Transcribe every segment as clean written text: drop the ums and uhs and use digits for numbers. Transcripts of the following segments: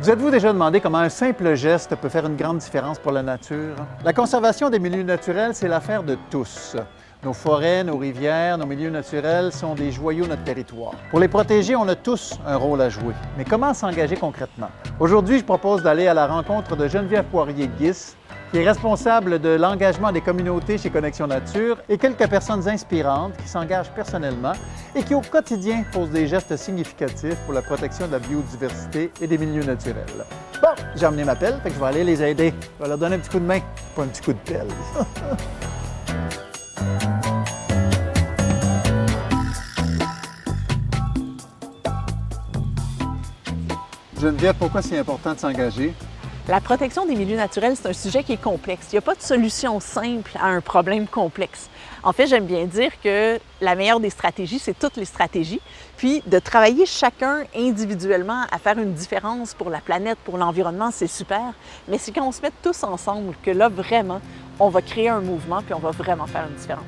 Vous êtes-vous déjà demandé comment un simple geste peut faire une grande différence pour la nature? La conservation des milieux naturels, c'est l'affaire de tous. Nos forêts, nos rivières, nos milieux naturels sont des joyaux de notre territoire. Pour les protéger, on a tous un rôle à jouer. Mais comment s'engager concrètement? Aujourd'hui, je propose d'aller à la rencontre de Geneviève Poirier-Guis, qui est responsable de l'engagement des communautés chez Connexion Nature, et quelques personnes inspirantes qui s'engagent personnellement et qui, au quotidien, posent des gestes significatifs pour la protection de la biodiversité et des milieux naturels. Bon, j'ai emmené ma pelle, fait que je vais aller les aider. Je vais leur donner un petit coup de main, pas un petit coup de pelle. Geneviève, pourquoi c'est important de s'engager? La protection des milieux naturels, c'est un sujet qui est complexe. Il n'y a pas de solution simple à un problème complexe. En fait, j'aime bien dire que la meilleure des stratégies, c'est toutes les stratégies, puis de travailler chacun individuellement à faire une différence pour la planète, pour l'environnement, c'est super, mais c'est quand on se met tous ensemble que là, vraiment, on va créer un mouvement, puis on va vraiment faire une différence.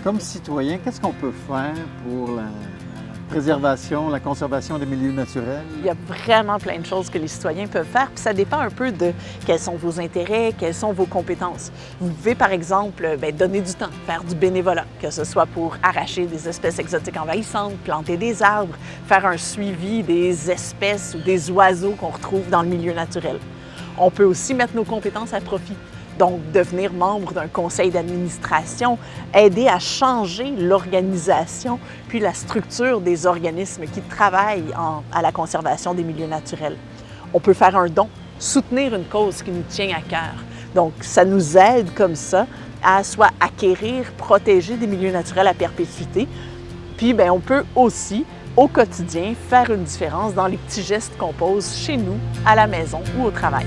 Comme citoyen, qu'est-ce qu'on peut faire pour la préservation, la conservation des milieux naturels? Il y a vraiment plein de choses que les citoyens peuvent faire, puis ça dépend un peu de quels sont vos intérêts, quelles sont vos compétences. Vous pouvez, par exemple, donner du temps, faire du bénévolat, que ce soit pour arracher des espèces exotiques envahissantes, planter des arbres, faire un suivi des espèces ou des oiseaux qu'on retrouve dans le milieu naturel. On peut aussi mettre nos compétences à profit. Donc, devenir membre d'un conseil d'administration, aider à changer l'organisation puis la structure des organismes qui travaillent à la conservation des milieux naturels. On peut faire un don, soutenir une cause qui nous tient à cœur. Donc, ça nous aide comme ça à soit acquérir, protéger des milieux naturels à perpétuité. Puis, on peut aussi, au quotidien, faire une différence dans les petits gestes qu'on pose chez nous, à la maison ou au travail.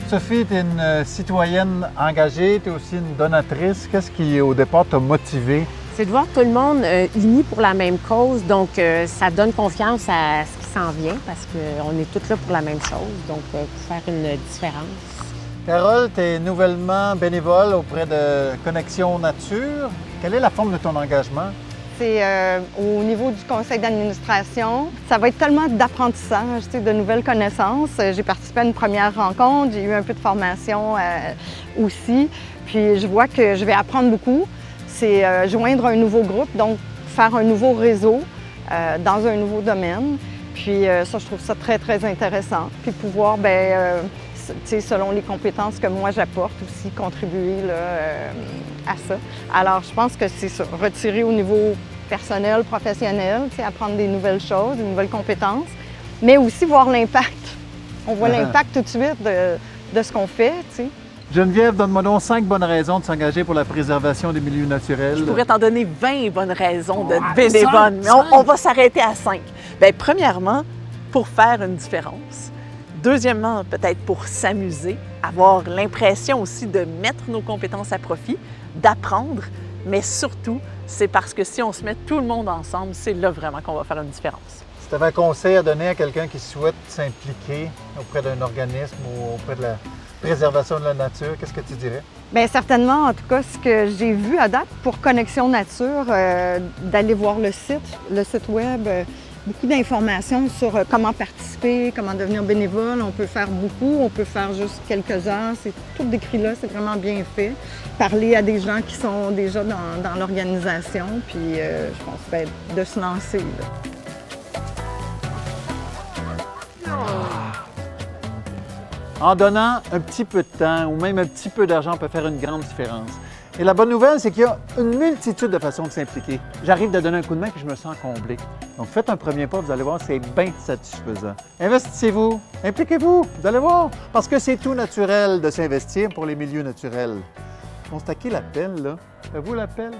Sophie, tu es une citoyenne engagée, tu es aussi une donatrice. Qu'est-ce qui, au départ, t'a motivée? C'est de voir tout le monde uni pour la même cause, donc ça donne confiance à ce qui s'en vient parce qu'on est tous là pour la même chose, donc pour faire une différence. Carole, tu es nouvellement bénévole auprès de Connexion Nature. Quelle est la forme de ton engagement? C'est au niveau du conseil d'administration. Ça va être tellement d'apprentissage, de nouvelles connaissances. J'ai participé à une première rencontre, j'ai eu un peu de formation aussi. Puis je vois que je vais apprendre beaucoup. C'est joindre un nouveau groupe, donc faire un nouveau réseau dans un nouveau domaine. Puis ça, je trouve ça très, très intéressant. Puis pouvoir, selon les compétences que moi j'apporte aussi, contribuer là, à ça. Alors, je pense que c'est ça, retirer au niveau personnel, professionnel, apprendre des nouvelles choses, des nouvelles compétences, mais aussi voir l'impact. On voit l'impact tout de suite de ce qu'on fait, tu sais. Geneviève, donne-moi donc 5 bonnes raisons de s'engager pour la préservation des milieux naturels. Je pourrais t'en donner 20 bonnes raisons d'être bénévole, mais on va s'arrêter à 5. Premièrement, pour faire une différence. Deuxièmement, peut-être pour s'amuser, avoir l'impression aussi de mettre nos compétences à profit, d'apprendre, mais surtout, c'est parce que si on se met tout le monde ensemble, c'est là vraiment qu'on va faire une différence. Si tu avais un conseil à donner à quelqu'un qui souhaite s'impliquer auprès d'un organisme ou auprès de la préservation de la nature, qu'est-ce que tu dirais? Bien, certainement, en tout cas, ce que j'ai vu à date pour Connexion Nature, d'aller voir le site web, beaucoup d'informations sur comment participer, comment devenir bénévole. On peut faire beaucoup, on peut faire juste quelques heures. C'est tout décrit là, c'est vraiment bien fait. Parler à des gens qui sont déjà dans l'organisation, puis je pense de se lancer. Là. En donnant un petit peu de temps ou même un petit peu d'argent, on peut faire une grande différence. Et la bonne nouvelle, c'est qu'il y a une multitude de façons de s'impliquer. J'arrive de donner un coup de main puis je me sens comblé. Donc faites un premier pas, vous allez voir, c'est bien satisfaisant. Investissez-vous, impliquez-vous, vous allez voir. Parce que c'est tout naturel de s'investir pour les milieux naturels. On se taquait la pelle, là. Faites-vous la pelle?